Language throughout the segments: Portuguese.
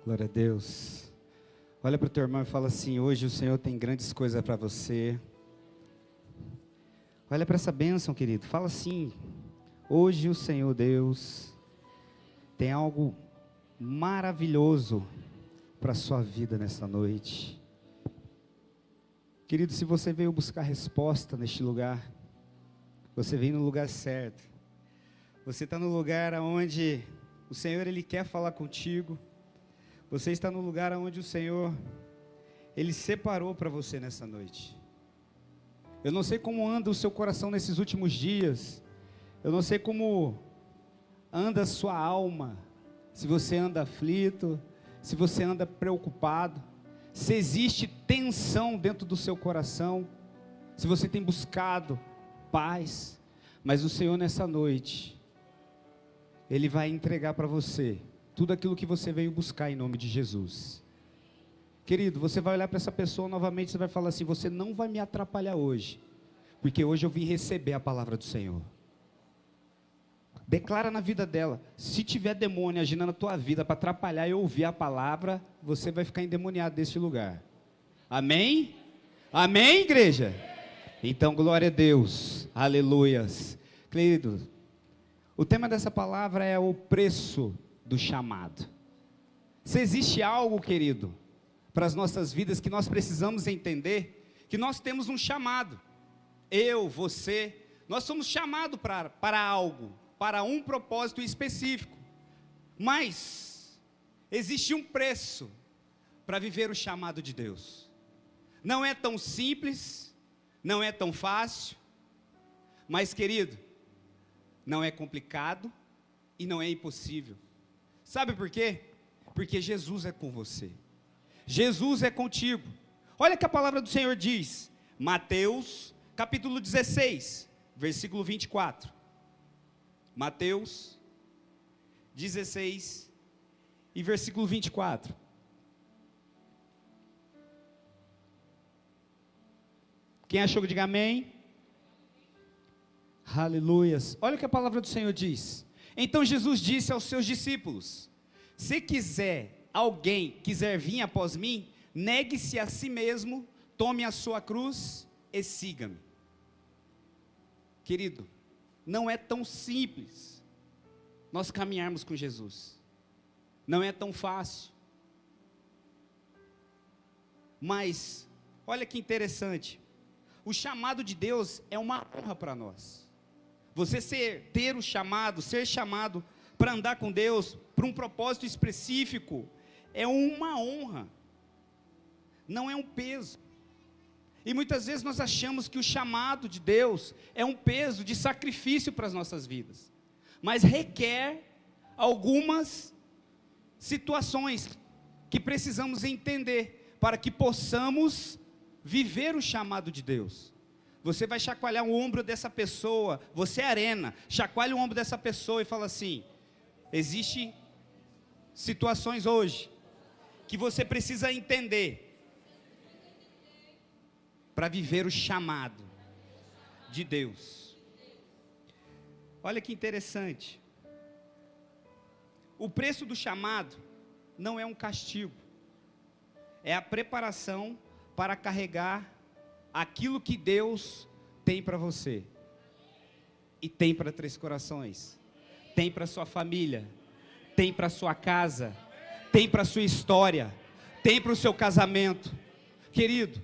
Glória a Deus. Olha para o teu irmão e fala assim: hoje o Senhor tem grandes coisas para você. Olha para essa bênção, querido. Fala assim: hoje o Senhor Deus tem algo maravilhoso para a sua vida nessa noite. Querido, se você veio buscar resposta neste lugar, você veio no lugar certo. Você está no lugar onde o Senhor, Ele quer falar contigo. Você está no lugar onde o Senhor, Ele separou para você nessa noite. Eu não sei como anda o seu coração nesses últimos dias. Eu não sei como anda a sua alma. Se você anda aflito, se você anda preocupado, se existe tensão dentro do seu coração, se você tem buscado paz. Mas o Senhor nessa noite, Ele vai entregar para você tudo aquilo que você veio buscar em nome de Jesus. Querido, você vai olhar para essa pessoa novamente, você vai falar assim: você não vai me atrapalhar hoje, porque hoje eu vim receber a palavra do Senhor. Declara na vida dela: se tiver demônio agindo na tua vida para atrapalhar eu ouvir a palavra, você vai ficar endemoniado deste lugar. Amém? Amém, igreja? Então, glória a Deus, aleluias. Querido, o tema dessa palavra é o preço do chamado. Se existe algo, querido, para as nossas vidas que nós precisamos entender, que nós temos um chamado. Eu, você, nós somos chamados para algo, para um propósito específico. Mas existe um preço para viver o chamado de Deus. Não é tão simples, não é tão fácil, mas, querido, não é complicado e não é impossível. Sabe por quê? Porque Jesus é com você. Jesus é contigo. Olha que a palavra do Senhor diz, Mateus capítulo 16, versículo 24. Mateus 16 e versículo 24. Quem achou que diga amém? Aleluias. Olha o que a palavra do Senhor diz. Então Jesus disse aos seus discípulos: se alguém quiser vir após mim, negue-se a si mesmo, tome a sua cruz e siga-me. Querido, não é tão simples nós caminharmos com Jesus. Não é tão fácil. Mas, olha que interessante. O chamado de Deus é uma honra para nós. Você ter o chamado, ser chamado para andar com Deus, para um propósito específico, é uma honra, não é um peso. E muitas vezes nós achamos que o chamado de Deus é um peso de sacrifício para as nossas vidas, mas requer algumas situações que precisamos entender, para que possamos viver o chamado de Deus. Você vai chacoalhar o ombro dessa pessoa, você é arena, chacoalha o ombro dessa pessoa e fala assim: existem situações hoje que você precisa entender para viver o chamado de Deus. Olha que interessante. O preço do chamado não é um castigo, é a preparação para carregar aquilo que Deus tem para você. E tem para Três Corações, tem para sua família, tem para sua casa, tem para sua história, tem para o seu casamento. Querido,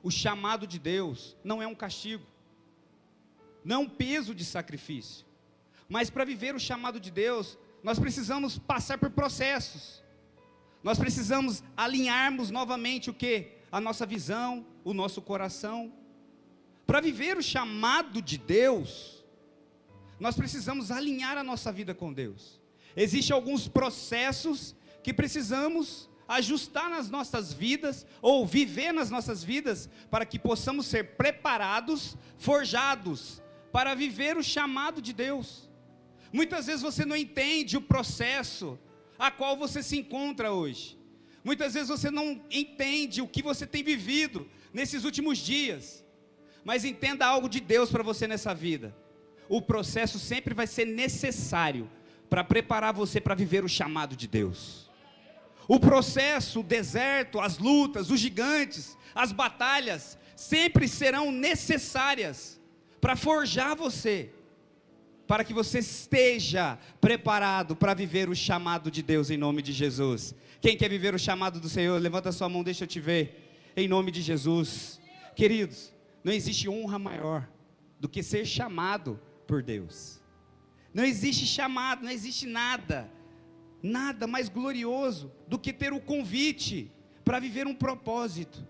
o chamado de Deus não é um castigo, não é um peso de sacrifício. Mas para viver o chamado de Deus, nós precisamos passar por processos. Nós precisamos alinharmos novamente o quê? A nossa visão, o nosso coração. Para viver o chamado de Deus, nós precisamos alinhar a nossa vida com Deus. Existem alguns processos que precisamos ajustar nas nossas vidas, ou viver nas nossas vidas, para que possamos ser preparados, forjados, para viver o chamado de Deus. Muitas vezes você não entende o processo a qual você se encontra hoje. Muitas vezes você não entende o que você tem vivido nesses últimos dias. Mas entenda algo de Deus para você nessa vida. O processo sempre vai ser necessário para preparar você para viver o chamado de Deus. O processo, o deserto, as lutas, os gigantes, as batalhas, sempre serão necessárias para forjar você, para que você esteja preparado para viver o chamado de Deus em nome de Jesus. Quem quer viver o chamado do Senhor, levanta a sua mão, deixa eu te ver, em nome de Jesus. Queridos, não existe honra maior do que ser chamado por Deus. Não existe chamado, não existe nada mais glorioso do que ter o convite para viver um propósito.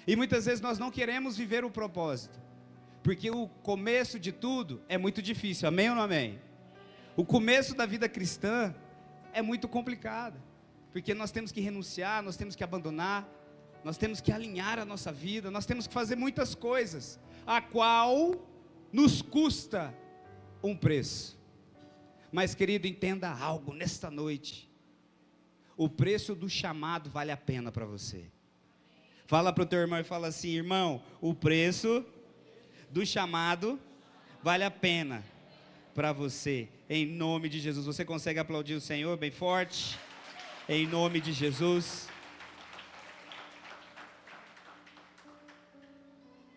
E muitas vezes nós não queremos viver o propósito, porque o começo de tudo é muito difícil, amém ou não amém? O começo da vida cristã é muito complicado, porque nós temos que renunciar, nós temos que abandonar, nós temos que alinhar a nossa vida, nós temos que fazer muitas coisas, a qual nos custa um preço. Mas querido, entenda algo nesta noite, o preço do chamado vale a pena para você. Fala para o teu irmão e fala assim: irmão, o preço do chamado vale a pena para você, em nome de Jesus. Você consegue aplaudir o Senhor bem forte? Em nome de Jesus.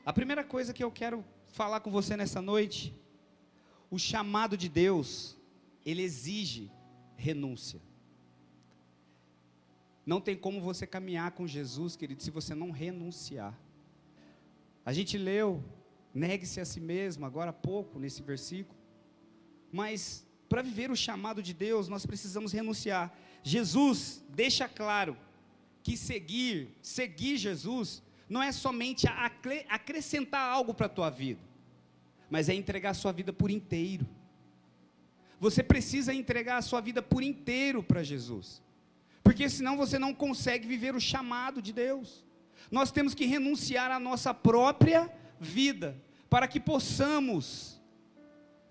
A primeira coisa que eu quero falar com você nessa noite, o chamado de Deus, ele exige renúncia. Não tem como você caminhar com Jesus, querido, se você não renunciar. A gente leu, negue-se a si mesmo, agora há pouco, nesse versículo. Mas, para viver o chamado de Deus, nós precisamos renunciar. Jesus deixa claro que seguir Jesus, não é somente acrescentar algo para a tua vida, mas é entregar a sua vida por inteiro. Você precisa entregar a sua vida por inteiro para Jesus, porque senão você não consegue viver o chamado de Deus. Nós temos que renunciar à nossa própria vida, para que possamos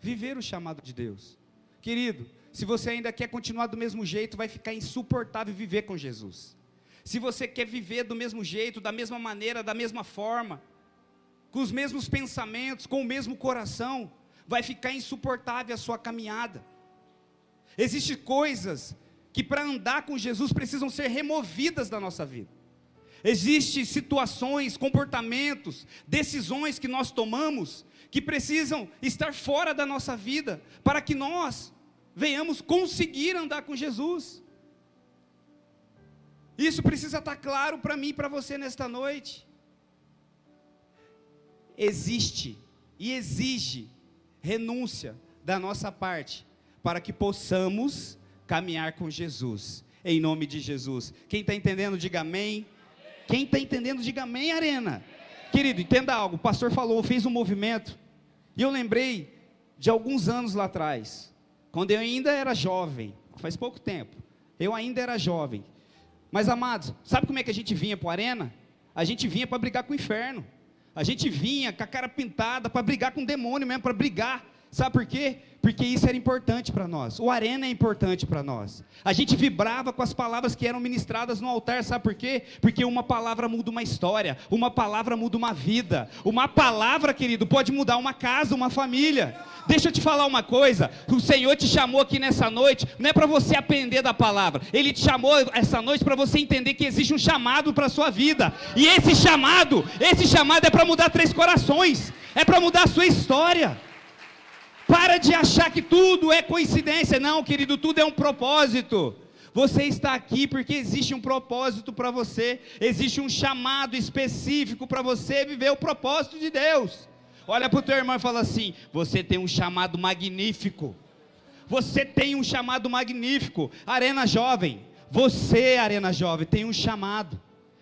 viver o chamado de Deus. Querido, se você ainda quer continuar do mesmo jeito, vai ficar insuportável viver com Jesus. Se você quer viver do mesmo jeito, da mesma maneira, da mesma forma, com os mesmos pensamentos, com o mesmo coração, vai ficar insuportável a sua caminhada. Existem coisas que para andar com Jesus precisam ser removidas da nossa vida. Existem situações, comportamentos, decisões que nós tomamos, que precisam estar fora da nossa vida, para que nós venhamos conseguir andar com Jesus. Isso precisa estar claro para mim e para você nesta noite. Existe e exige renúncia da nossa parte, para que possamos caminhar com Jesus, em nome de Jesus. Quem está entendendo, diga amém. Quem está entendendo, diga amém, Arena. Querido, entenda algo, o pastor falou, fez um movimento, e eu lembrei de alguns anos lá atrás, quando eu ainda era jovem, faz pouco tempo, eu ainda era jovem. Mas amados, sabe como é que a gente vinha para a Arena? A gente vinha para brigar com o inferno. A gente vinha com a cara pintada para brigar com o demônio mesmo, para brigar. Sabe por quê? Porque isso era importante para nós. O Arena é importante para nós. A gente vibrava com as palavras que eram ministradas no altar. Sabe por quê? Porque uma palavra muda uma história. Uma palavra muda uma vida. Uma palavra, querido, pode mudar uma casa, uma família. Deixa eu te falar uma coisa. O Senhor te chamou aqui nessa noite, não é para você aprender da palavra. Ele te chamou essa noite para você entender que existe um chamado para a sua vida. E esse chamado é para mudar 3 corações. É para mudar a sua história. Para de achar que tudo é coincidência. Não, querido, tudo é um propósito. Você está aqui porque existe um propósito para você. Existe um chamado específico para você viver o propósito de Deus. Olha para o teu irmão e fala assim: você tem um chamado magnífico. Você tem um chamado magnífico. Arena Jovem, você, Arena Jovem, tem um chamado.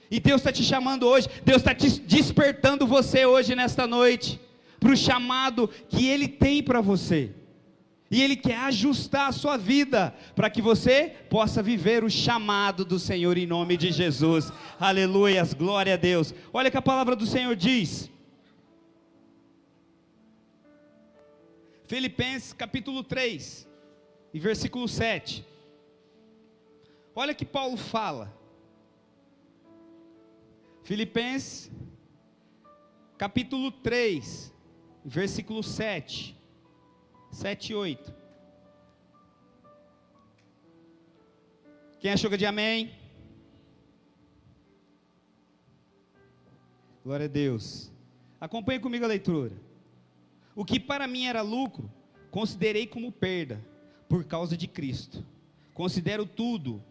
E Deus está te chamando hoje. Deus está te despertando você hoje, nesta noite, para o chamado que Ele tem para você. E Ele quer ajustar a sua vida, para que você possa viver o chamado do Senhor, em nome de Jesus. Aleluias, glória a Deus. Olha que a palavra do Senhor diz, Filipenses capítulo 3, e versículo 7. Olha que Paulo fala. Filipenses capítulo 3, versículo 7 e 8. Quem achou que de amém? Glória a Deus. Acompanhe comigo a leitura. O que para mim era lucro, considerei como perda, por causa de Cristo. Considero tudo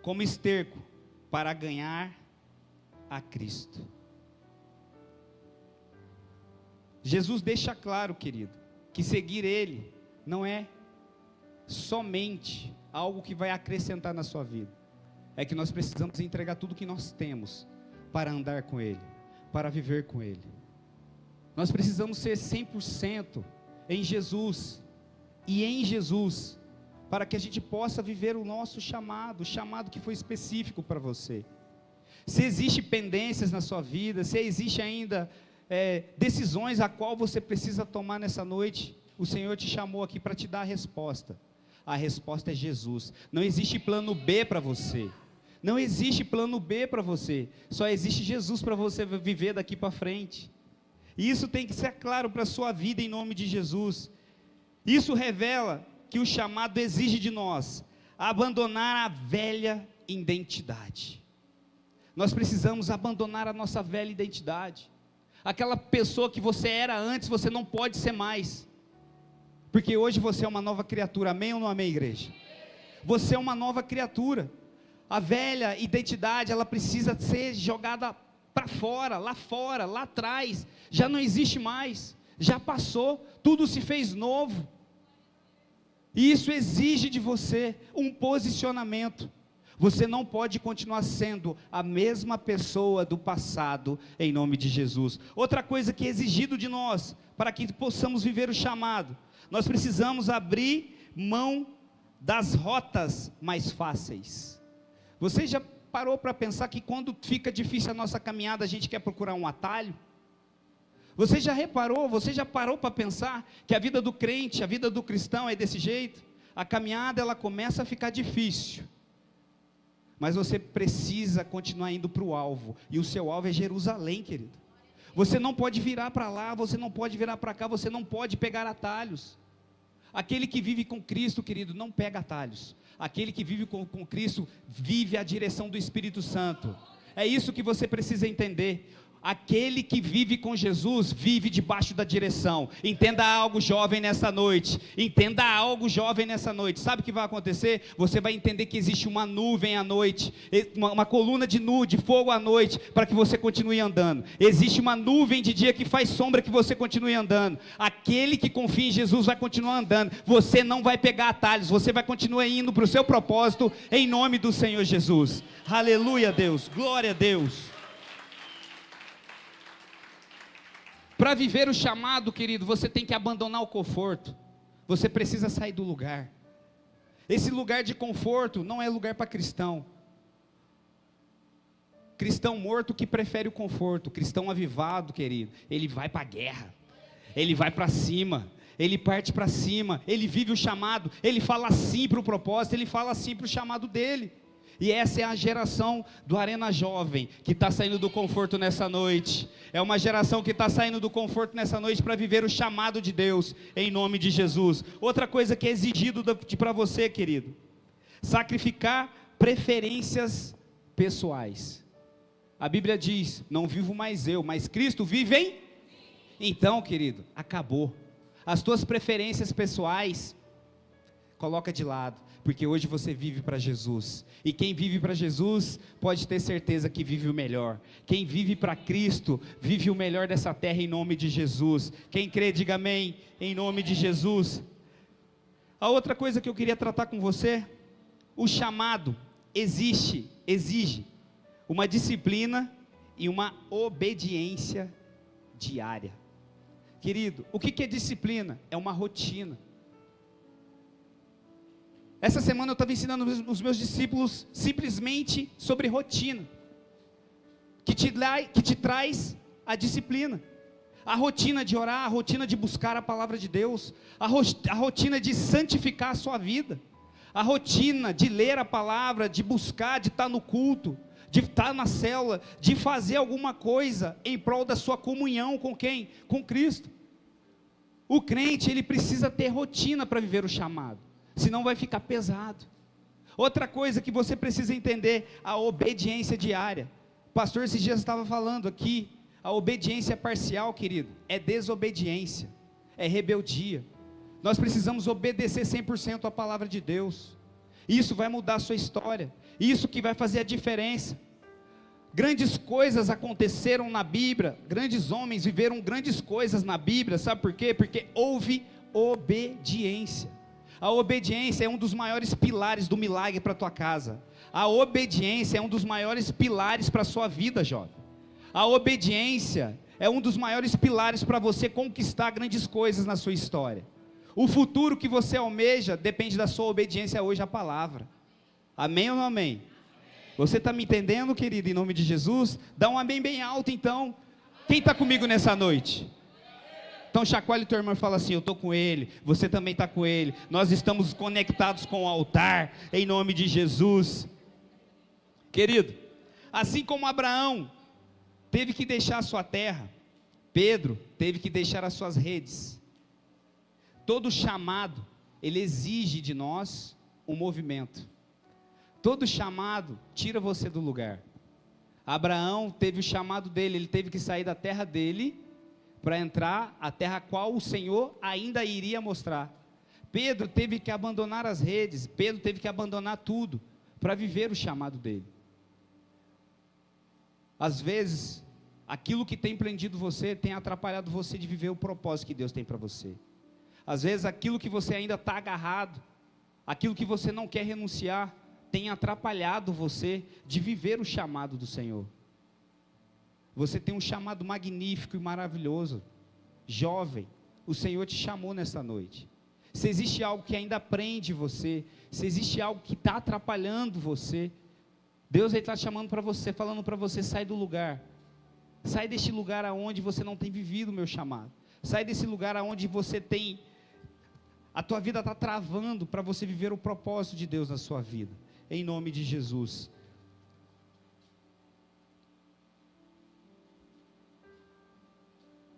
como esterco, para ganhar a Cristo. Jesus deixa claro, querido, que seguir Ele não é somente algo que vai acrescentar na sua vida. É que nós precisamos entregar tudo que nós temos para andar com Ele, para viver com Ele. Nós precisamos ser 100% em Jesus e em Jesus, para que a gente possa viver o nosso chamado, o chamado que foi específico para você. Se existe pendências na sua vida, se existe ainda decisões a qual você precisa tomar nessa noite, o Senhor te chamou aqui para te dar a resposta. A resposta é Jesus. Não existe plano B para você. Não existe plano B para você. Só existe Jesus para você viver daqui para frente. E isso tem que ser claro para a sua vida em nome de Jesus. Isso revela que o chamado exige de nós abandonar a velha identidade. Nós precisamos abandonar a nossa velha identidade. Aquela pessoa que você era antes, você não pode ser mais. Porque hoje você é uma nova criatura, amém ou não amém, igreja? Você é uma nova criatura. A velha identidade, ela precisa ser jogada para fora, lá atrás. Já não existe mais, já passou, tudo se fez novo. E isso exige de você um posicionamento. Você não pode continuar sendo a mesma pessoa do passado, em nome de Jesus. Outra coisa que é exigido de nós, para que possamos viver o chamado, nós precisamos abrir mão das rotas mais fáceis. Você já parou para pensar que quando fica difícil a nossa caminhada, a gente quer procurar um atalho? Você já reparou, você já parou para pensar que a vida do crente, a vida do cristão é desse jeito? A caminhada ela começa a ficar difícil, mas você precisa continuar indo para o alvo, e o seu alvo é Jerusalém, querido. Você não pode virar para lá, você não pode virar para cá, você não pode pegar atalhos. Aquele que vive com Cristo, querido, não pega atalhos. Aquele que vive com Cristo, vive a direção do Espírito Santo. É isso que você precisa entender. Aquele que vive com Jesus, vive debaixo da direção. Entenda algo, jovem, nessa noite. Entenda algo, jovem, nessa noite. Sabe o que vai acontecer? Você vai entender que existe uma nuvem à noite, uma coluna de fogo à noite, para que você continue andando. Existe uma nuvem de dia que faz sombra, que você continue andando. Aquele que confia em Jesus vai continuar andando. Você não vai pegar atalhos, você vai continuar indo para o seu propósito, em nome do Senhor Jesus. Aleluia, Deus, glória a Deus. Para viver o chamado, querido, você tem que abandonar o conforto. Você precisa sair do lugar. Esse lugar de conforto não é lugar para cristão. Cristão morto que prefere o conforto. Cristão avivado, querido, ele vai para a guerra. Ele vai para cima. Ele parte para cima. Ele vive o chamado. Ele fala sim para o propósito. Ele fala sim para o chamado dele. E essa é a geração do Arena Jovem, que está saindo do conforto nessa noite. É uma geração que está saindo do conforto nessa noite para viver o chamado de Deus, em nome de Jesus. Outra coisa que é exigido para você, querido: sacrificar preferências pessoais. A Bíblia diz: não vivo mais eu, mas Cristo vive em... Então, querido, acabou. As tuas preferências pessoais, coloca de lado, porque hoje você vive para Jesus, e quem vive para Jesus, pode ter certeza que vive o melhor. Quem vive para Cristo, vive o melhor dessa terra, em nome de Jesus. Quem crê, diga amém, em nome de Jesus. A outra coisa que eu queria tratar com você: o chamado exige uma disciplina e uma obediência diária. Querido, o que é disciplina? É uma rotina. Essa semana eu estava ensinando os meus discípulos simplesmente sobre rotina, que te traz a disciplina, a rotina de orar, a rotina de buscar a palavra de Deus, a rotina de santificar a sua vida, a rotina de ler a palavra, de buscar, de estar no culto, de estar na célula, de fazer alguma coisa em prol da sua comunhão com quem? Com Cristo. O crente, ele precisa ter rotina para viver o chamado, senão vai ficar pesado. Outra coisa que você precisa entender, a obediência diária. O pastor esses dias estava falando aqui, a obediência parcial, querido, é desobediência, é rebeldia. Nós precisamos obedecer 100% à palavra de Deus. Isso vai mudar a sua história, isso que vai fazer a diferença. Grandes coisas aconteceram na Bíblia, grandes homens viveram grandes coisas na Bíblia, sabe por quê? Porque houve obediência. A obediência é um dos maiores pilares do milagre para a tua casa. A obediência é um dos maiores pilares para a sua vida, jovem. A obediência é um dos maiores pilares para você conquistar grandes coisas na sua história. O futuro que você almeja depende da sua obediência hoje à palavra. Amém ou não amém? Você está me entendendo, querido, em nome de Jesus? Dá um amém bem alto então. Quem está comigo nessa noite? Então chacoalhe teu irmão e fala assim: eu estou com ele, você também está com ele, nós estamos conectados com o altar, em nome de Jesus. Querido, assim como Abraão teve que deixar a sua terra, Pedro teve que deixar as suas redes. Todo chamado, ele exige de nós um movimento. Todo chamado tira você do lugar. Abraão teve o chamado dele, ele teve que sair da terra dele, para entrar a terra a qual o Senhor ainda iria mostrar. Pedro teve que abandonar as redes, Pedro teve que abandonar tudo, para viver o chamado dele. Às vezes, aquilo que tem prendido você, tem atrapalhado você de viver o propósito que Deus tem para você. Às vezes, aquilo que você ainda está agarrado, aquilo que você não quer renunciar, tem atrapalhado você de viver o chamado do Senhor. Você tem um chamado magnífico e maravilhoso. Jovem, o Senhor te chamou nesta noite. Se existe algo que ainda prende você, se existe algo que está atrapalhando você, Deus está chamando para você, falando para você: sai do lugar. Sai deste lugar aonde você não tem vivido o meu chamado. Sai desse lugar aonde você tem, a tua vida está travando para você viver o propósito de Deus na sua vida. Em nome de Jesus.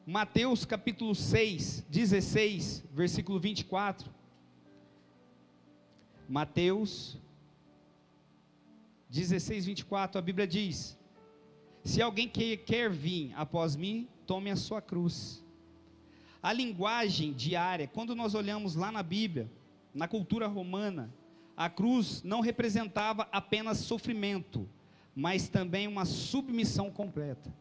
Mateus capítulo 6, 16, versículo 24. Mateus 16, 24, a Bíblia diz: se alguém quer vir após mim, tome a sua cruz. A linguagem diária, quando nós olhamos lá na Bíblia, na cultura romana, a cruz não representava apenas sofrimento, mas também uma submissão completa.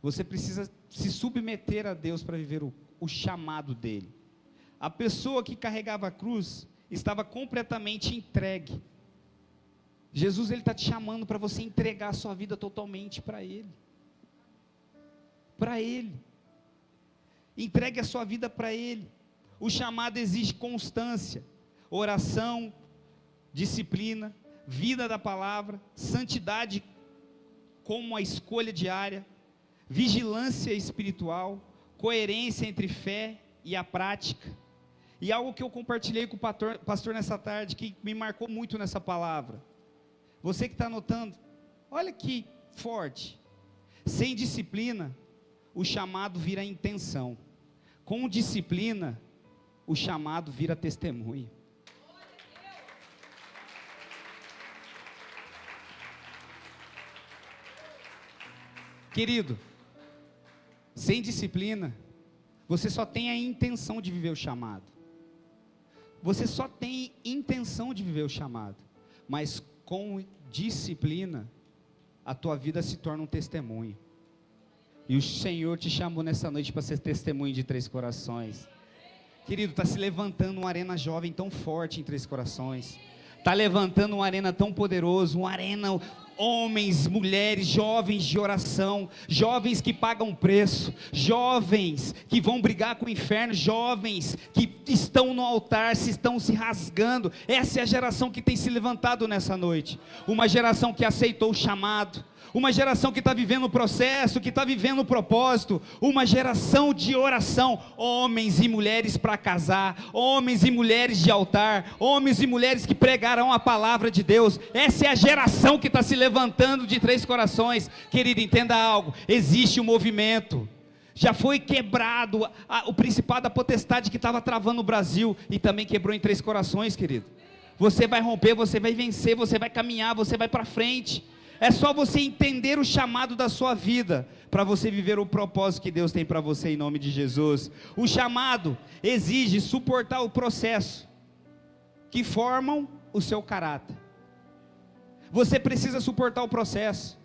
Você precisa se submeter a Deus para viver o chamado dele. A pessoa que carregava a cruz estava completamente entregue. Jesus, ele está te chamando para você entregar a sua vida totalmente para ele. Para ele. Entregue a sua vida para ele. O chamado exige constância, oração, disciplina, vida da palavra, santidade como a escolha diária, vigilância espiritual, coerência entre fé e a prática. E algo que eu compartilhei com o pastor nessa tarde, que me marcou muito nessa palavra. Você que está anotando, olha que forte. Sem disciplina, o chamado vira intenção. Com disciplina, o chamado vira testemunho. Querido, sem disciplina, você só tem a intenção de viver o chamado. Você só tem intenção de viver o chamado. Mas com disciplina, a tua vida se torna um testemunho. E o Senhor te chamou nessa noite para ser testemunho de Três Corações. Querido, está se levantando uma arena jovem tão forte em Três Corações. Está levantando uma arena tão poderosa, uma arena, homens, mulheres, jovens de oração, jovens que pagam preço, jovens que vão brigar com o inferno, jovens que estão no altar, estão se rasgando. Essa é a geração que tem se levantado nessa noite. Uma geração que aceitou o chamado, uma geração que está vivendo o processo, que está vivendo o propósito, uma geração de oração, homens e mulheres para casar, homens e mulheres de altar, homens e mulheres que pregarão a palavra de Deus. Essa é a geração que está se levantando de Três Corações. Querido, entenda algo, existe um movimento, já foi quebrado o principado da potestade que estava travando o Brasil, e também quebrou em Três Corações, querido. Você vai romper, você vai vencer, você vai caminhar, você vai para frente. É só você entender o chamado da sua vida, para você viver o propósito que Deus tem para você, em nome de Jesus. O chamado exige suportar o processo, que formam o seu caráter. Você precisa suportar o processo.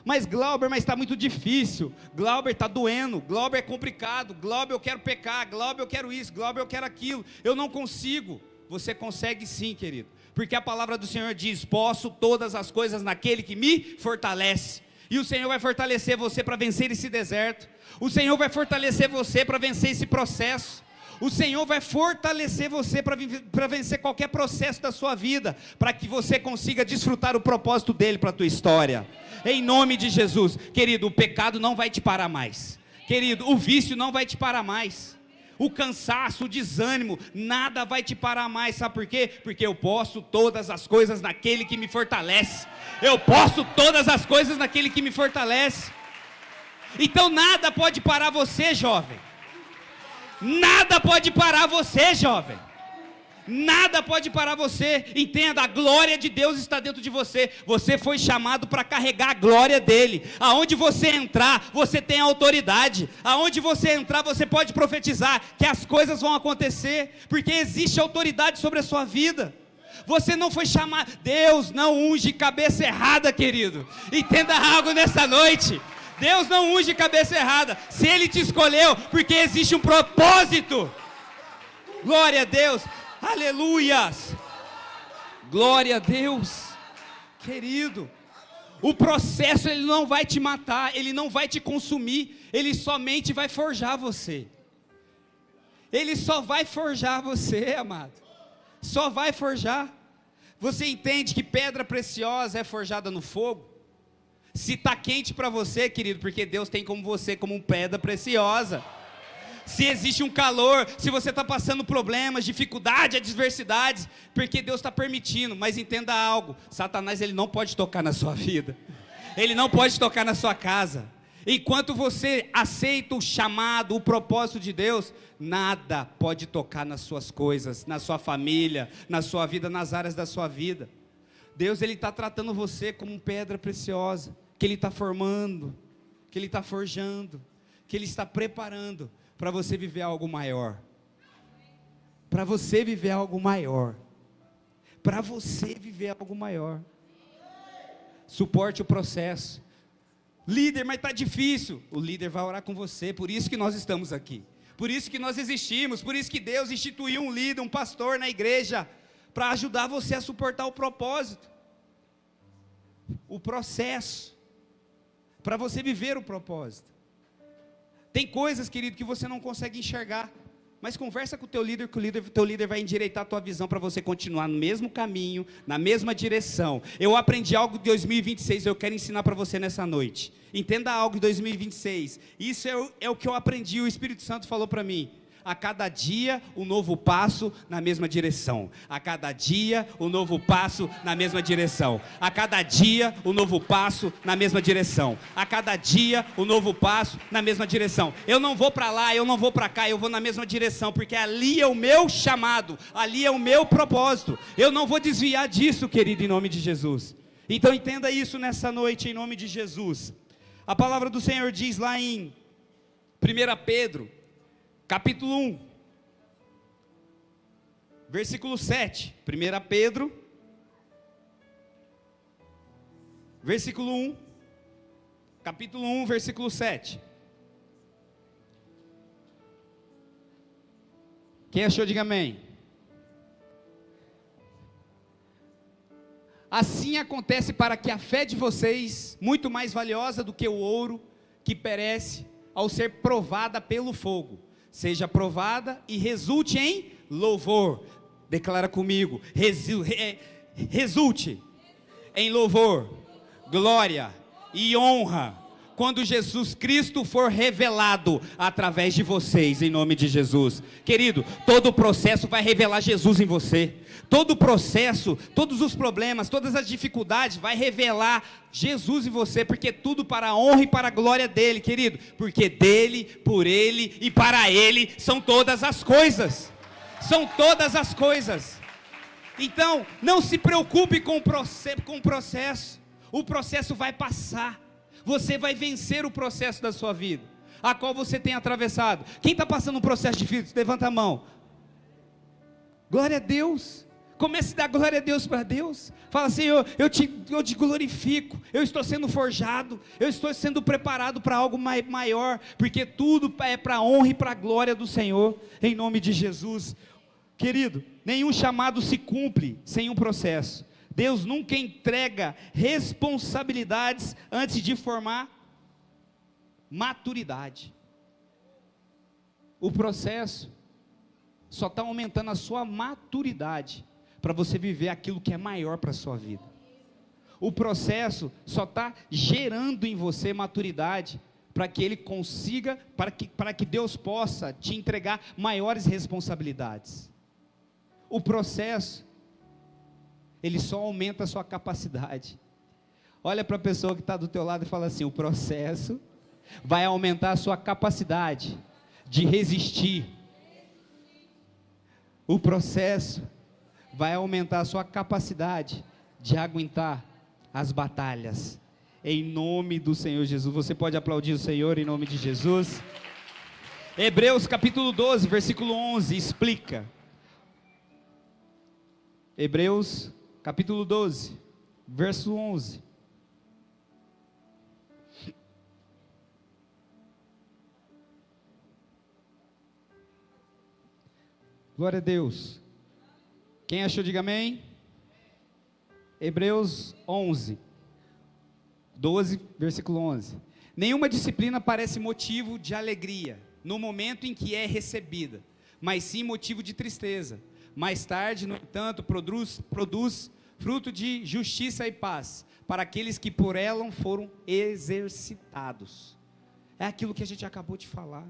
Mas Glauber, mas está muito difícil. Glauber, está doendo. Glauber, é complicado. Glauber, eu quero pecar. Glauber, eu quero isso. Glauber, eu quero aquilo. Eu não consigo. Você consegue sim, querido, porque a palavra do Senhor diz: posso todas as coisas naquele que me fortalece. E o Senhor vai fortalecer você para vencer esse deserto. O Senhor vai fortalecer você para vencer esse processo. O Senhor vai fortalecer você para vencer qualquer processo da sua vida, para que você consiga desfrutar o propósito dele para a tua história, em nome de Jesus. Querido, o pecado não vai te parar mais. Querido, o vício não vai te parar mais. O cansaço, o desânimo, nada vai te parar mais. Sabe por quê? Porque eu posso todas as coisas naquele que me fortalece. Eu posso todas as coisas naquele que me fortalece. Então nada pode parar você, jovem. Nada pode parar você, jovem. Nada pode parar você. Entenda, a glória de Deus está dentro de você. Você foi chamado para carregar a glória dele. Aonde você entrar, você tem autoridade. Aonde você entrar, você pode profetizar que as coisas vão acontecer, porque existe autoridade sobre a sua vida. Você não foi chamado. Deus não unge cabeça errada, querido. Entenda algo nessa noite. Deus não unge cabeça errada. Se ele te escolheu, porque existe um propósito. Glória a Deus. Aleluias, glória a Deus. Querido, o processo ele não vai te matar, ele não vai te consumir, ele somente vai forjar você. Ele só vai forjar você, amado. Só vai forjar. Você entende que pedra preciosa é forjada no fogo? Se está quente para você, querido, porque Deus tem como você como uma pedra preciosa. Se existe um calor, se você está passando problemas, dificuldades, adversidades, porque Deus está permitindo. Mas entenda algo, Satanás ele não pode tocar na sua vida, ele não pode tocar na sua casa. Enquanto você aceita o chamado, o propósito de Deus, nada pode tocar nas suas coisas, na sua família, na sua vida, nas áreas da sua vida. Deus ele está tratando você como pedra preciosa, que ele está formando, que ele está forjando, que ele está preparando para você viver algo maior. Para você viver algo maior. Para você viver algo maior. Suporte o processo. Líder, mas está difícil. O líder vai orar com você. Por isso que nós estamos aqui. Por isso que nós existimos. Por isso que Deus instituiu um líder, um pastor na igreja, para ajudar você a suportar o propósito. O processo. Para você viver o propósito. Tem coisas, querido, que você não consegue enxergar, mas conversa com o teu líder, que o teu líder vai endireitar a tua visão para você continuar no mesmo caminho, na mesma direção. Eu aprendi algo de 2026, eu quero ensinar para você nessa noite. Entenda algo de 2026, isso é o que eu aprendi, o Espírito Santo falou para mim. A cada dia um novo passo na mesma direção. A cada dia um novo passo na mesma direção. A cada dia um novo passo na mesma direção. A cada dia um novo passo na mesma direção. Eu não vou para lá, eu não vou para cá, eu vou na mesma direção, porque ali é o meu chamado, ali é o meu propósito. Eu não vou desviar disso, querido, em nome de Jesus. Então entenda isso nessa noite, em nome de Jesus. A palavra do Senhor diz lá em 1 Pedro, capítulo 1, versículo 7, 1 Pedro, versículo 1, capítulo 1, versículo 7. Quem achou, diga amém. Assim acontece para que a fé de vocês, muito mais valiosa do que o ouro, que perece ao ser provada pelo fogo, seja provada e resulte em louvor. Declara comigo, resulte em louvor, glória e honra, quando Jesus Cristo for revelado através de vocês, em nome de Jesus. Querido, todo o processo vai revelar Jesus em você. Todo o processo, todos os problemas, todas as dificuldades vai revelar Jesus em você, porque tudo para a honra e para a glória dele, querido, porque dele, por ele e para ele são todas as coisas. São todas as coisas. Então, não se preocupe com o processo. O processo vai passar. Você vai vencer o processo da sua vida, a qual você tem atravessado. Quem está passando um processo difícil, levanta a mão. Glória a Deus. Comece a dar glória a Deus para Deus. Fala, Senhor, eu te glorifico. Eu estou sendo forjado. Eu estou sendo preparado para algo maior. Porque tudo é para a honra e para a glória do Senhor. Em nome de Jesus. Querido, nenhum chamado se cumpre sem um processo. Deus nunca entrega responsabilidades antes de formar maturidade. O processo só está aumentando a sua maturidade para você viver aquilo que é maior para a sua vida. O processo só está gerando em você maturidade para que Ele consiga, para que Deus possa te entregar maiores responsabilidades. O processo, ele só aumenta a sua capacidade. Olha para a pessoa que está do teu lado e fala assim: o processo vai aumentar a sua capacidade de resistir. O processo vai aumentar a sua capacidade de aguentar as batalhas. Em nome do Senhor Jesus. Você pode aplaudir o Senhor em nome de Jesus. Hebreus capítulo 12, versículo 11, explica. Hebreus capítulo 12, verso 11. Glória a Deus. Quem achou, diga amém. Hebreus 11, 12, versículo 11. Nenhuma disciplina parece motivo de alegria no momento em que é recebida, mas sim motivo de tristeza. Mais tarde, no entanto, produz fruto de justiça e paz para aqueles que por ela foram exercitados. É aquilo que a gente acabou de falar.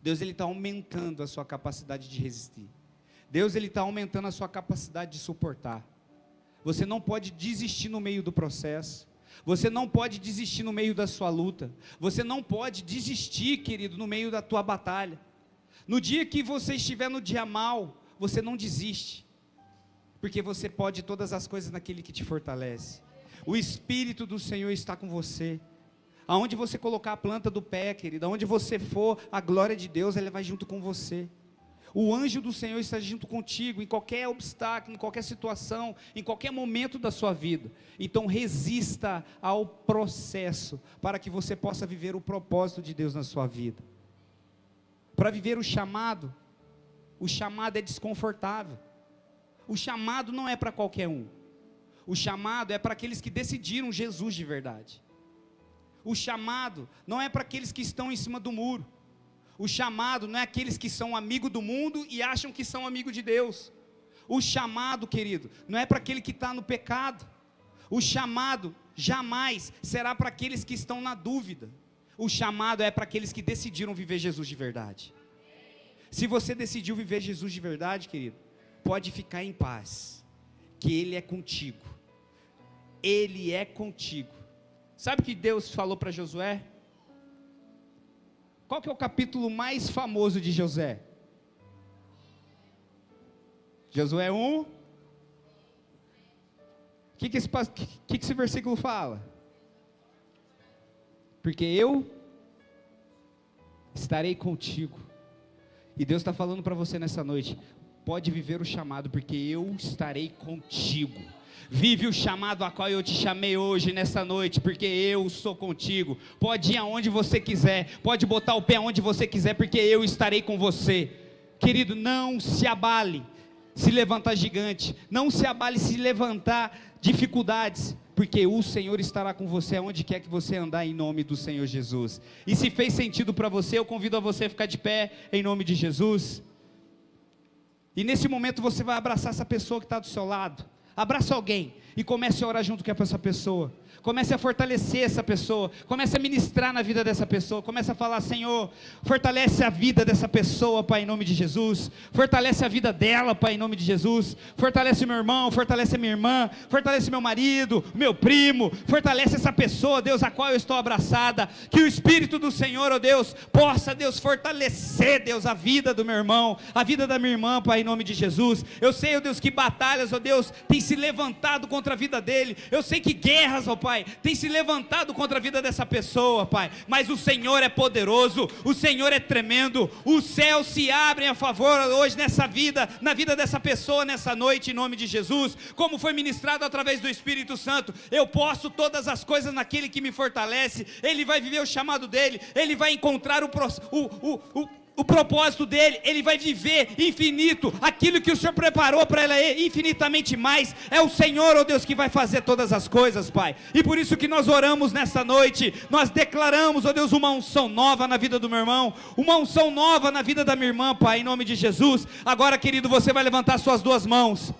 Deus, Ele está aumentando a sua capacidade de resistir. Deus, Ele está aumentando a sua capacidade de suportar. Você não pode desistir no meio do processo. Você não pode desistir no meio da sua luta. Você não pode desistir, querido, no meio da tua batalha. No dia que você estiver no dia mal, você não desiste. Porque você pode todas as coisas naquele que te fortalece. O Espírito do Senhor está com você. Aonde você colocar a planta do pé, querido, aonde você for, a glória de Deus, ela vai junto com você. O anjo do Senhor está junto contigo, em qualquer obstáculo, em qualquer situação, em qualquer momento da sua vida. Então resista ao processo, para que você possa viver o propósito de Deus na sua vida. Para viver o chamado é desconfortável. O chamado não é para qualquer um. O chamado é para aqueles que decidiram Jesus de verdade. O chamado não é para aqueles que estão em cima do muro. O chamado não é aqueles que são amigos do mundo e acham que são amigos de Deus. O chamado, querido, não é para aquele que está no pecado. O chamado jamais será para aqueles que estão na dúvida. O chamado é para aqueles que decidiram viver Jesus de verdade. Se você decidiu viver Jesus de verdade, querido, pode ficar em paz, que Ele é contigo. Ele é contigo. Sabe o que Deus falou para Josué? Qual que é o capítulo mais famoso de Josué? Josué 1. O que esse versículo fala? Porque eu estarei contigo. E Deus está falando para você nessa noite: pode viver o chamado, porque eu estarei contigo. Vive o chamado a qual eu te chamei hoje, nessa noite, porque eu sou contigo. Pode ir aonde você quiser, pode botar o pé aonde você quiser, porque eu estarei com você. Querido, não se abale se levantar gigante, não se abale se levantar dificuldades, porque o Senhor estará com você aonde quer que você andar, em nome do Senhor Jesus. E se fez sentido para você, eu convido a você a ficar de pé, em nome de Jesus. E nesse momento você vai abraçar essa pessoa que está do seu lado. Abraça alguém e comece a orar junto com essa pessoa. Comece a fortalecer essa pessoa, comece a ministrar na vida dessa pessoa, comece a falar: Senhor, fortalece a vida dessa pessoa, Pai, em nome de Jesus, fortalece a vida dela, Pai, em nome de Jesus, fortalece meu irmão, fortalece a minha irmã, fortalece meu marido, meu primo, fortalece essa pessoa, Deus, a qual eu estou abraçada, que o Espírito do Senhor, ó Deus, possa, Deus, fortalecer, Deus, a vida do meu irmão, a vida da minha irmã, Pai, em nome de Jesus. Eu sei, ó Deus, que batalhas, ó Deus, têm se levantado contra a vida dele, eu sei que guerras, ó Pai, tem se levantado contra a vida dessa pessoa, Pai, mas o Senhor é poderoso, o Senhor é tremendo, os céus se abrem a favor hoje nessa vida, na vida dessa pessoa, nessa noite, em nome de Jesus, como foi ministrado através do Espírito Santo. Eu posso todas as coisas naquele que me fortalece. Ele vai viver o chamado dele, ele vai encontrar o propósito dele, ele vai viver infinito, aquilo que o Senhor preparou para ele infinitamente mais. É o Senhor, ó Deus, que vai fazer todas as coisas, Pai, e por isso que nós oramos nessa noite, nós declaramos, ó Deus, uma unção nova na vida do meu irmão, uma unção nova na vida da minha irmã, Pai, em nome de Jesus. Agora, querido, você vai levantar suas duas mãos,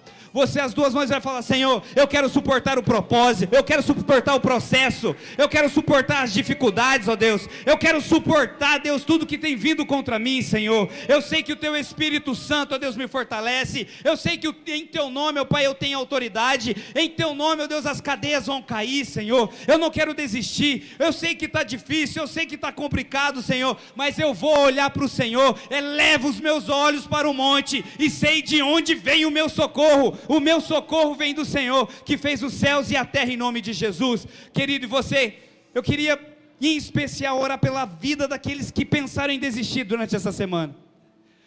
as duas mãos vai falar: Senhor, eu quero suportar o propósito, eu quero suportar o processo, eu quero suportar as dificuldades, ó Deus, eu quero suportar, Deus, tudo que tem vindo contra mim, Senhor. Eu sei que o Teu Espírito Santo, ó Deus, me fortalece, eu sei que em Teu nome, ó Pai, eu tenho autoridade, em Teu nome, ó Deus, as cadeias vão cair, Senhor. Eu não quero desistir, eu sei que está difícil, eu sei que está complicado, Senhor, mas eu vou olhar para o Senhor, elevo os meus olhos para o monte, e sei de onde vem o meu socorro. O meu socorro vem do Senhor, que fez os céus e a terra, em nome de Jesus. Querido, e você, eu queria em especial orar pela vida daqueles que pensaram em desistir durante essa semana.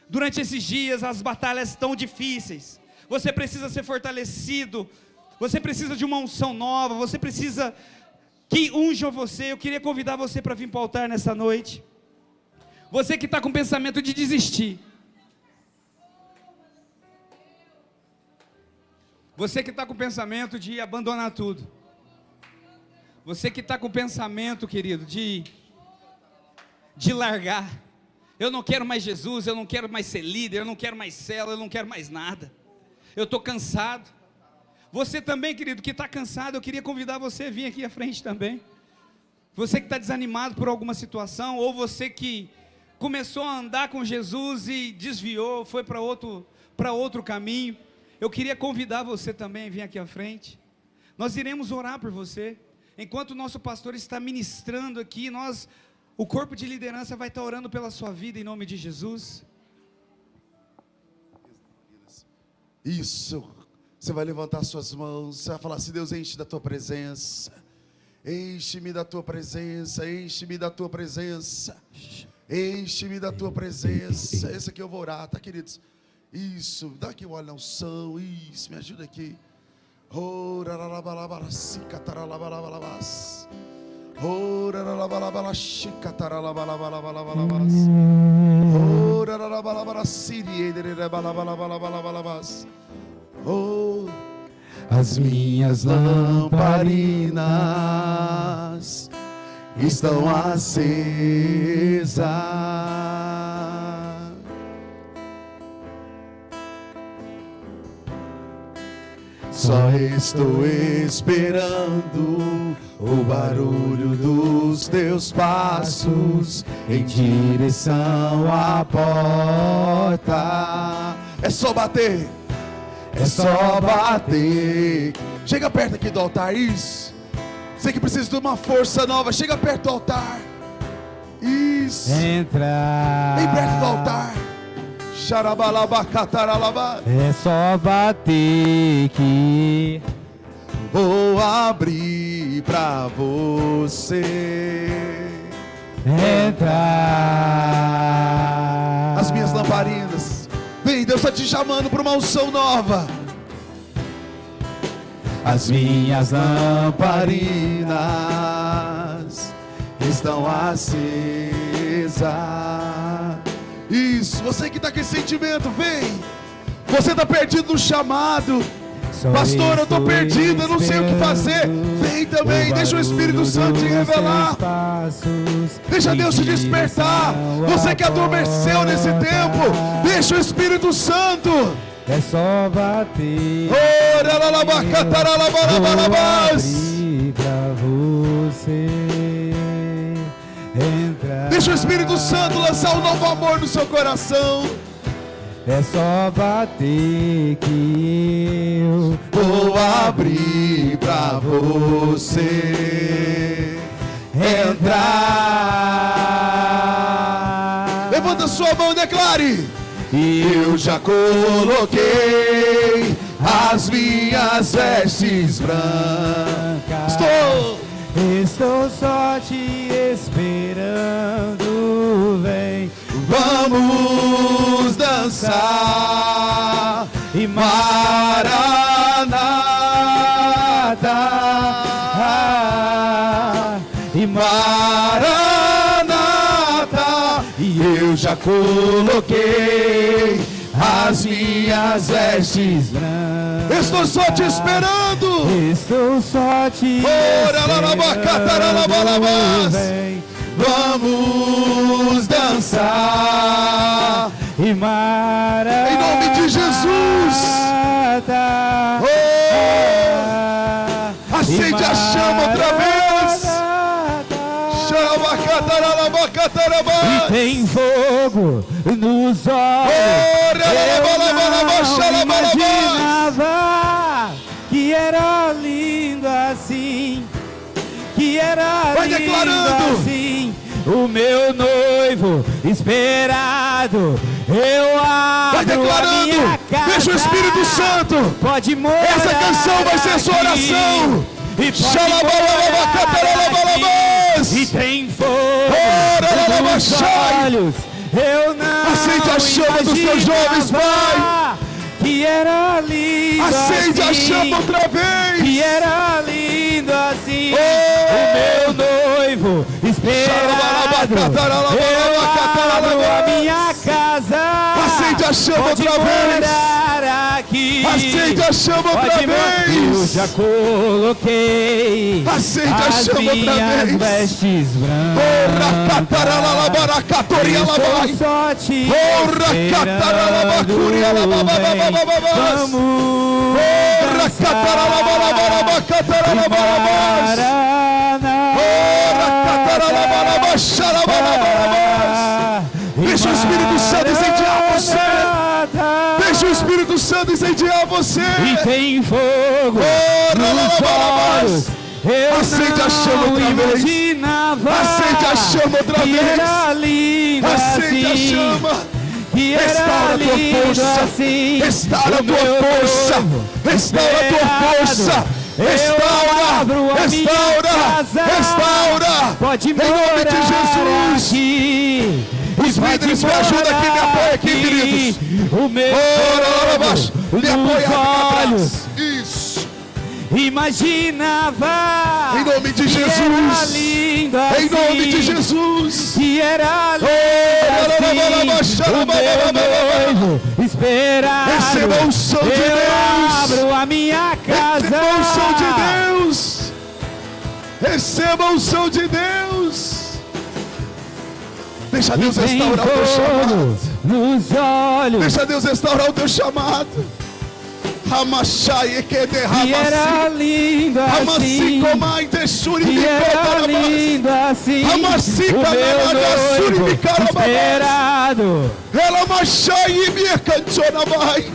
Durante esses dias as batalhas estão difíceis, você precisa ser fortalecido, você precisa de uma unção nova, você precisa que unjam você. Eu queria convidar você para vir para o altar nessa noite. Você que está com pensamento de desistir, você que está com o pensamento de abandonar tudo, você que está com o pensamento, querido, de largar, eu não quero mais Jesus, eu não quero mais ser líder, eu não quero mais célula, eu não quero mais nada, eu estou cansado. Você também, querido, que está cansado, eu queria convidar você a vir aqui à frente também. Você que está desanimado por alguma situação, ou você que começou a andar com Jesus e desviou, foi para outro caminho, eu queria convidar você também a vir aqui à frente. Nós iremos orar por você. Enquanto o nosso pastor está ministrando aqui, o corpo de liderança vai estar orando pela sua vida, em nome de Jesus. Isso. Você vai levantar suas mãos, você vai falar assim: Deus, enche da tua presença. Enche-me da tua presença, enche-me da tua presença. Enche-me da tua presença. Esse aqui eu vou orar, tá, queridos? Isso, dá aqui o óleo na unção. Isso, me ajuda aqui. As minhas lamparinas estão acesas. Só estou esperando o barulho dos teus passos em direção à porta. É só bater, é só bater. Chega perto aqui do altar, isso. Você que precisa de uma força nova, chega perto do altar. Isso. Entra. Vem perto do altar. É só bater que vou abrir pra você. Entra. As minhas lamparinas, vem, Deus está te chamando para uma unção nova. As minhas lamparinas estão acesas. Isso, você que está com esse sentimento, vem. Você está perdido no chamado. Pastor, eu estou perdido, eu não sei o que fazer. Vem também, deixa o Espírito Santo te revelar. Deixa Deus te despertar. Você que adormeceu nesse tempo, deixa o Espírito Santo. É só bater. Oh, abrir pra você entrar. Deixa o Espírito Santo lançar um novo amor no seu coração. É só bater que eu Vou abrir pra você entrar. Levanta sua mão e declare: eu já coloquei as minhas vestes brancas. Estou só te esperando, vem. Vamos dançar e Maranata, E Maranata. E eu já coloquei as minhas vestes brancas. Estou só te esperando. Estou só te Oralabacataralabalabas. vem. Vamos dançar E Maranata. em nome de Jesus. Acende a chama outra vez. Chama cataralabacatarabas. E tem fogo nos olhos. Eu não imaginava que era lindo assim. Que era Vai lindo declarando. assim. O meu noivo esperado. Eu abro Vai declarando. a minha casa. Deixa o Espírito Santo. Pode morar. Essa canção vai ser sua aqui. oração. E pode Xalabalabacatarabalabas. e tem fogo nos olhos. Eu não Acende a chama dos seus jovens, Pai. Que era lindo Acende assim, a chama outra vez. que era lindo assim. Oh. O meu noivo esperado. Eu abro a minha casa. Acende a chama Pode outra vez. morar aqui. Acende a chama outra Pode morar. Eu vez. já coloquei Acende a as chama outra minhas vez. vestes brancas. Orracataralabaracatoria. Estou só te Orra cataralabacuria esperando, vem. Vamos cataralabarabarabacataralabarabas. Deixa o Espírito Santo incendiar você. Deixa o Espírito Santo incendiar você. E tem fogo nos olhos. Eu Acende a chama não outra vez. imaginava Acende a chama outra que vez. era lindo Acende a assim. chama. Que Restaura era a tua lindo força. assim. Restaura a O tua meu força. noivo Restaura a tua força. eu abro Restaura. a minha Restaura. casa. Restaura. Pode Em nome de morar Jesus. aqui. Os líderes me ajudam aqui, me apoia aqui, queridos. O meu Me apoia nos aqui olhos. atrás. Isso. Imaginava Em nome de que era Jesus. lindo Em assim, nome de Jesus. que era lindo assim, o meu noivo esperado. Receba a unção de Eu Deus. abro a minha casa. Receba a unção de Deus. Receba a unção de Deus. Deixa Deus Tem restaurar o teu fogo chamado. nos olhos. Deixa Deus restaurar o teu chamado. Ramachai que Que era lindo assim. Que era lindo assim. O meu noivo esperado. Ela machai e me cantiona vai.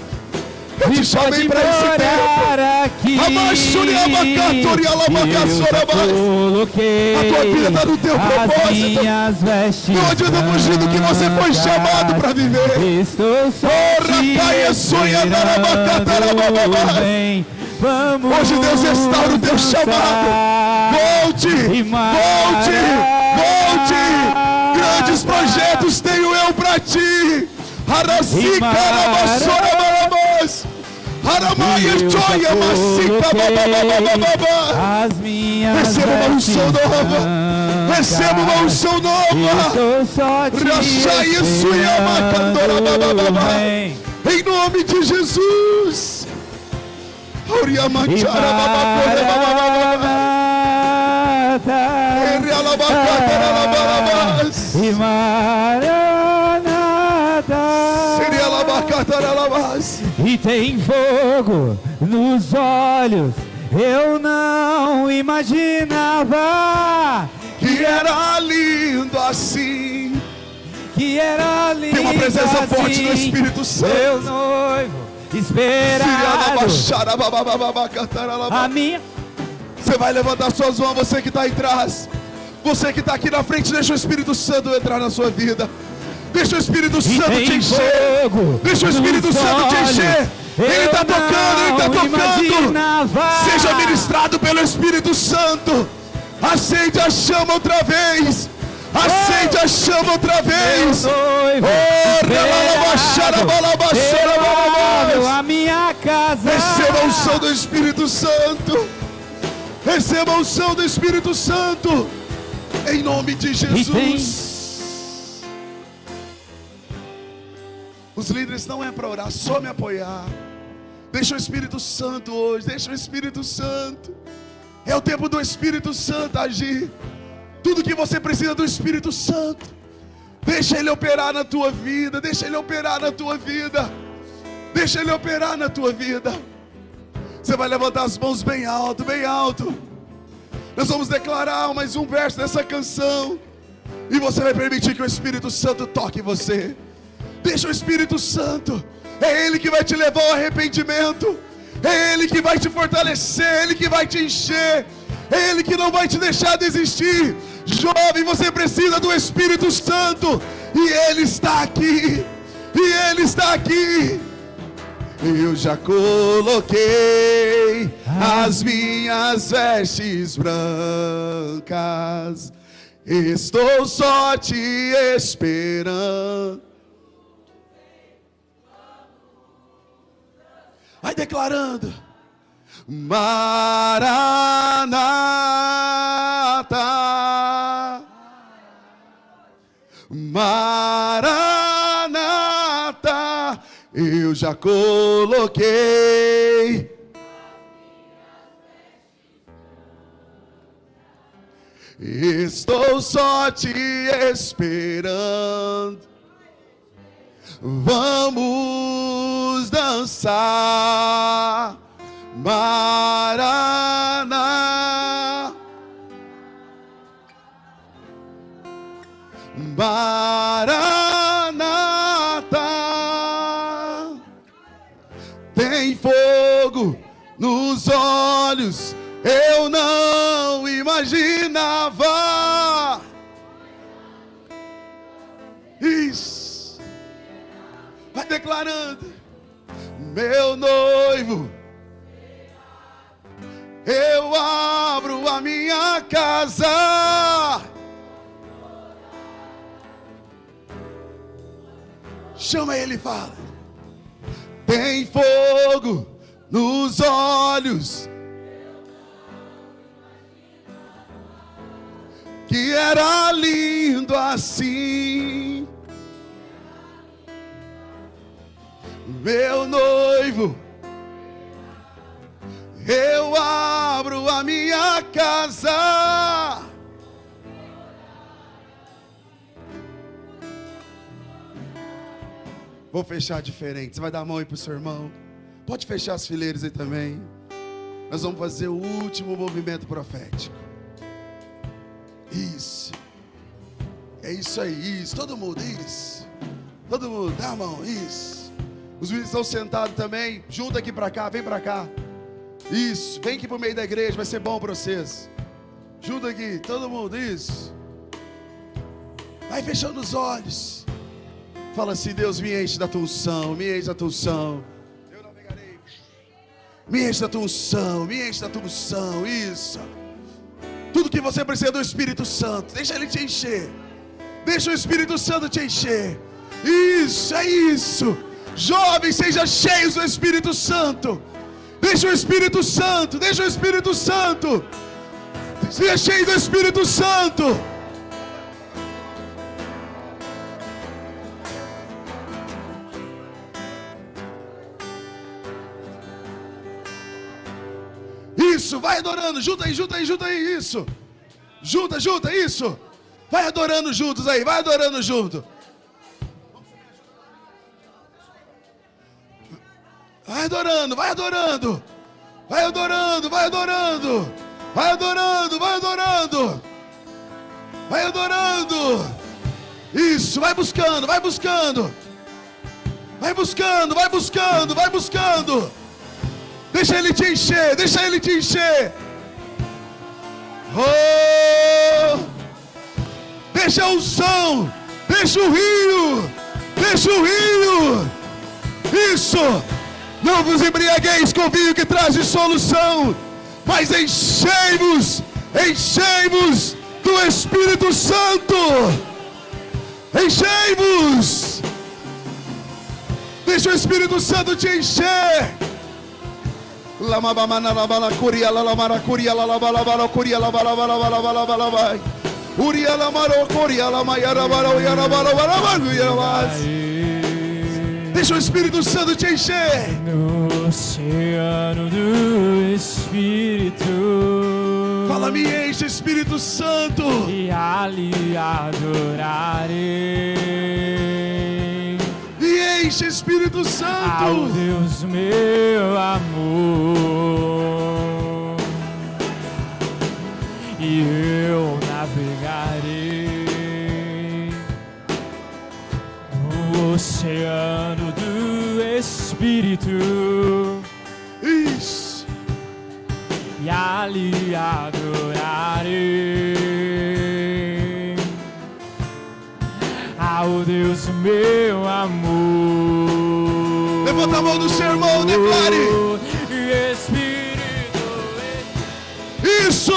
Eu te E chamei pode para esse tempo. morar aqui. Amassuri, abacatori, alabagaçora, Eu coloquei A tua vida está no teu as propósito. minhas vestes Não adianta fugir do que você foi chamado para viver. Estou só Ora, te caia, sonha, esperando, vem. Vamos Hoje Deus restaura o teu chamado. Volte, volte, volte. Grandes projetos tenho eu para ti. Arasica, arabassora, barabás. Aramaia, joia, macica, babababababá. as minhas Receba uma unção vestes nova. brancas. Receba uma unção nova. Estou só te Rachai, suia, macandora, babababá. vem. Em nome de Jesus. Auria, manchara, bababora, babababá. Erialabacatara, labarabás. E Maranata. Serialabacatara, labás. E tem fogo nos olhos. Eu não imaginava que era lindo assim. Que era lindo. Tem uma presença assim, forte do Espírito Santo. Meu noivo esperado. A minha. Você vai levantar suas mãos, você que está aí atrás. Você que está aqui na frente, deixa o Espírito Santo entrar na sua vida. Deixa o Espírito Santo te encher. Deixa o Espírito Santo te encher. Ele está tocando, Ele está tocando. Seja ministrado pelo Espírito Santo. Acende a chama outra vez. Acende a chama outra vez. A minha casa. Receba a unção do Espírito Santo. Receba a unção do Espírito Santo. Em nome de Jesus. Os líderes não é para orar, só me apoiar. Deixa o Espírito Santo hoje. Deixa o Espírito Santo. É o tempo do Espírito Santo agir. Tudo que você precisa do Espírito Santo. Deixa Ele operar na tua vida. Deixa Ele operar na tua vida. Deixa Ele operar na tua vida. Você vai levantar as mãos bem alto, bem alto. Nós vamos declarar mais um verso dessa canção. E você vai permitir que o Espírito Santo toque em você. Deixa o Espírito Santo. É Ele que vai te levar ao arrependimento. É Ele que vai te fortalecer. É Ele que vai te encher. É Ele que não vai te deixar desistir. Jovem, você precisa do Espírito Santo. E Ele está aqui. E Ele está aqui. Eu já coloquei as minhas vestes brancas. Estou só te esperando. Vai declarando. Maranata, Maranata, eu já coloquei estou só te esperando. Vamos dançar. Maraná, Maranata. Tem fogo nos olhos, eu não imaginava. Isso. Vai declarando. Meu noivo, eu abro a minha casa. Chama ele e fala. Tem fogo nos olhos, que era lindo assim. Meu noivo, eu abro a minha casa. Vou fechar diferente. Você vai dar a mão aí pro seu irmão. Pode fechar as fileiras aí também. Nós vamos fazer o último movimento profético. Isso. É isso aí, isso. Todo mundo, isso. Todo mundo, dá a mão, isso. Os meninos estão sentados também. Junta aqui pra cá, vem pra cá. Isso, vem aqui pro meio da igreja, vai ser bom pra vocês. Junta aqui, todo mundo, isso. Vai fechando os olhos. Fala assim, Deus, me enche da tua unção, me enche da tua unção. Eu navegarei. Me enche da tua unção, me enche da tua unção, isso. Tudo que você precisa do Espírito Santo, deixa Ele te encher. Deixa o Espírito Santo te encher. Isso, é isso. Jovens, sejam cheios do Espírito Santo. Deixa o Espírito Santo, deixa o Espírito Santo. Seja cheio do Espírito Santo. Isso, vai adorando, junta aí, isso. Junta, isso. Vai adorando juntos aí, vai adorando junto. Vai adorando. Vai adorando, vai adorando. Vai adorando, vai adorando. Vai adorando. Isso, vai buscando, vai buscando. Vai buscando, vai buscando, vai buscando. Deixa Ele te encher, deixa Ele te encher. Oh! Deixa a unção, deixa o rio, deixa o rio. Isso. Não vos embriagueis com vinho que traz dissolução, mas enchei-vos, enchei-vos do Espírito Santo. Enchei-vos. Deixa o Espírito Santo te encher. Deixa o Espírito Santo te encher. No oceano do Espírito, Fala, me enche, Espírito Santo. e ali adorarei Me enche, Espírito ao Santo. Deus meu amor, e eu navegarei no oceano do Espírito, Isso. e ali adorarei ao Deus meu amor. Levanta a mão do seu irmão, declare. Espírito, Isso.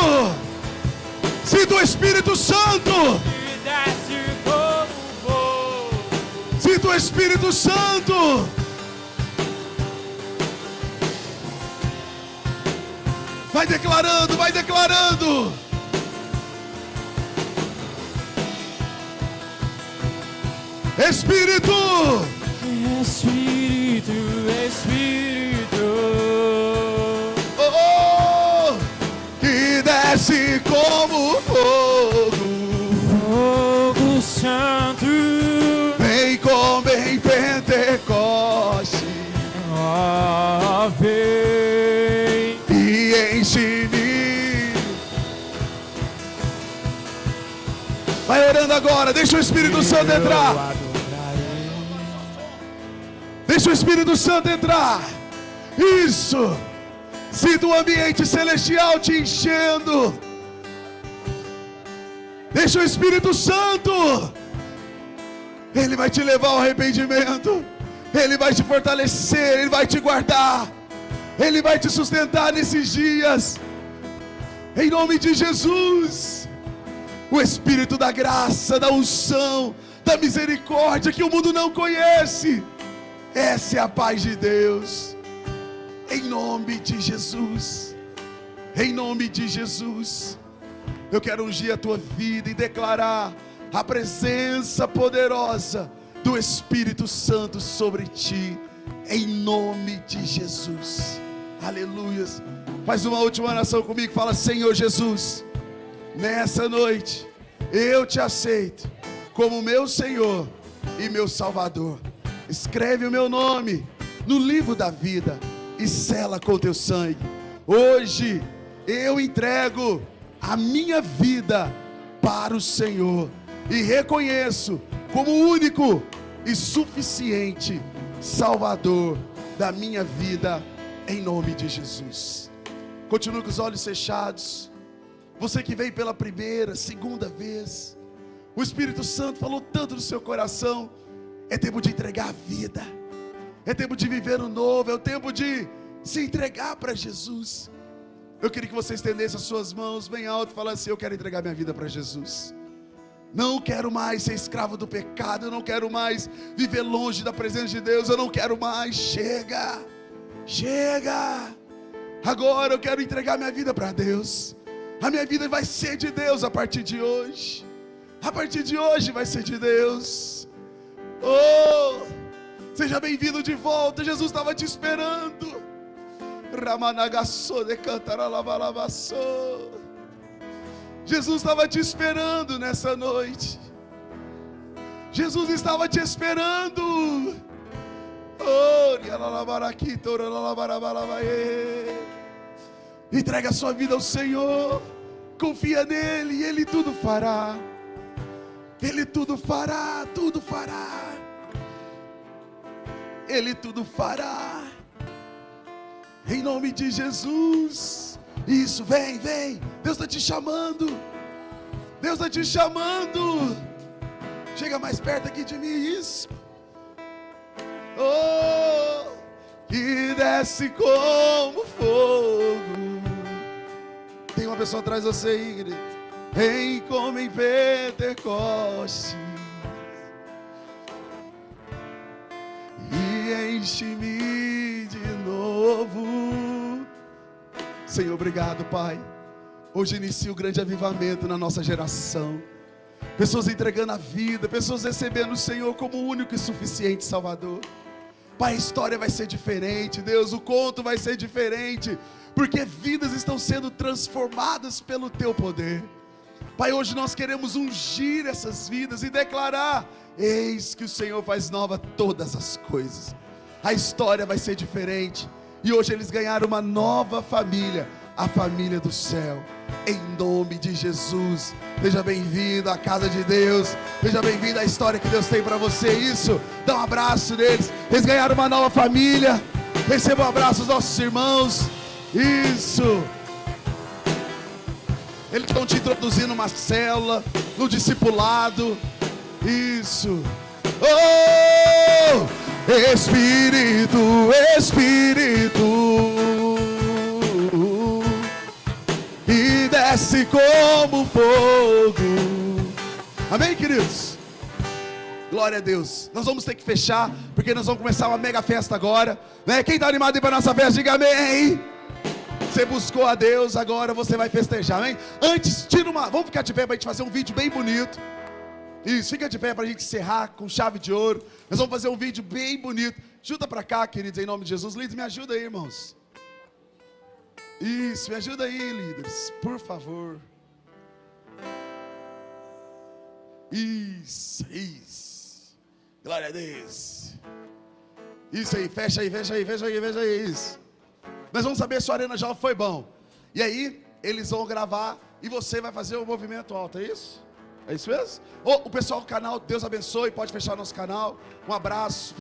Sinta o Espírito Santo. que desce como fogo. Sinta o Espírito Santo. Vai declarando, vai declarando. Espírito. Espírito, Espírito, Oh, oh, que desce como fogo. fogo santo, Vem como em Pentecoste ó, vem. e enche-me. Vai orando agora, deixa o Espírito Santo entrar. Deixa o Espírito Santo entrar. Isso. Sinta o ambiente celestial te enchendo. Deixa o Espírito Santo. Ele vai te levar ao arrependimento. Ele vai te fortalecer. Ele vai te guardar. Ele vai te sustentar nesses dias. Em nome de Jesus. O Espírito da graça, da unção, da misericórdia que o mundo não conhece. Essa é a paz de Deus. Em nome de Jesus. Em nome de Jesus. Eu quero ungir a tua vida e declarar a presença poderosa do Espírito Santo sobre ti. Em nome de Jesus. Aleluias. Faz uma última oração comigo. Fala: Senhor Jesus, nessa noite eu te aceito como meu Senhor e meu Salvador. Escreve o meu nome no livro da vida e sela com teu sangue. Hoje eu entrego a minha vida para o Senhor e reconheço como o único e suficiente Salvador da minha vida, em nome de Jesus. Continue com os olhos fechados. Você que veio pela primeira, segunda vez, o Espírito Santo falou tanto no seu coração. É tempo de entregar a vida, é tempo de viver o novo, é o tempo de se entregar para Jesus. Eu queria que você estendesse as suas mãos bem alto e falasse: eu quero entregar minha vida para Jesus. Não quero mais ser escravo do pecado, eu não quero mais viver longe da presença de Deus, eu não quero mais. Chega, chega. Agora eu quero entregar minha vida para Deus. A minha vida vai ser de Deus a partir de hoje. A partir de hoje vai ser de Deus. Oh, seja bem-vindo de volta. Jesus estava te esperando. Jesus estava te esperando nessa noite. Jesus estava te esperando. Oh, Entrega a sua vida ao Senhor. Confia nele e Ele tudo fará. Ele tudo fará, tudo fará. Ele tudo fará. Em nome de Jesus. Isso, vem, vem. Deus está te chamando. Deus está te chamando. Chega mais perto aqui de mim, isso. Oh, que desce como fogo. Tem uma pessoa atrás de você aí, querido. Vem como em Pentecostes e enche-me de novo. Senhor, obrigado, Pai. Hoje inicia o grande avivamento na nossa geração. Pessoas entregando a vida, pessoas recebendo o Senhor como o único e suficiente Salvador. Pai, a história vai ser diferente, Deus, o conto vai ser diferente, porque vidas estão sendo transformadas pelo Teu poder. Pai, hoje nós queremos ungir essas vidas e declarar: eis que o Senhor faz nova todas as coisas. A história vai ser diferente, e hoje eles ganharam uma nova família, a família do céu. Em nome de Jesus, seja bem-vindo à casa de Deus, seja bem-vindo à história que Deus tem para você. Isso, dá um abraço neles. Eles ganharam uma nova família. Receba um abraço dos nossos irmãos. Isso. Eles estão te introduzindo numa célula, no discipulado. Isso. Oh, Espírito, Espírito, e desce como fogo. Amém, queridos? Glória a Deus. Nós vamos ter que fechar, porque nós vamos começar uma mega festa agora, né? Quem está animado aí para a nossa festa, diga amém. Você buscou a Deus, agora você vai festejar, amém? Antes, vamos ficar de pé para a gente fazer um vídeo bem bonito. Isso, fica de pé para a gente encerrar com chave de ouro. Nós vamos fazer um vídeo bem bonito. Junta para cá, queridos, em nome de Jesus. Líderes, me ajuda aí, irmãos. Isso, me ajuda aí, líderes, por favor. Isso, isso. Glória a Deus. Isso aí, fecha aí, fecha aí, fecha aí, fecha aí, isso. Nós vamos saber se o Arena Jovem foi bom. E aí, eles vão gravar e você vai fazer o movimento alto, é isso? É isso mesmo? O pessoal do canal, Deus abençoe, pode fechar nosso canal. Um abraço.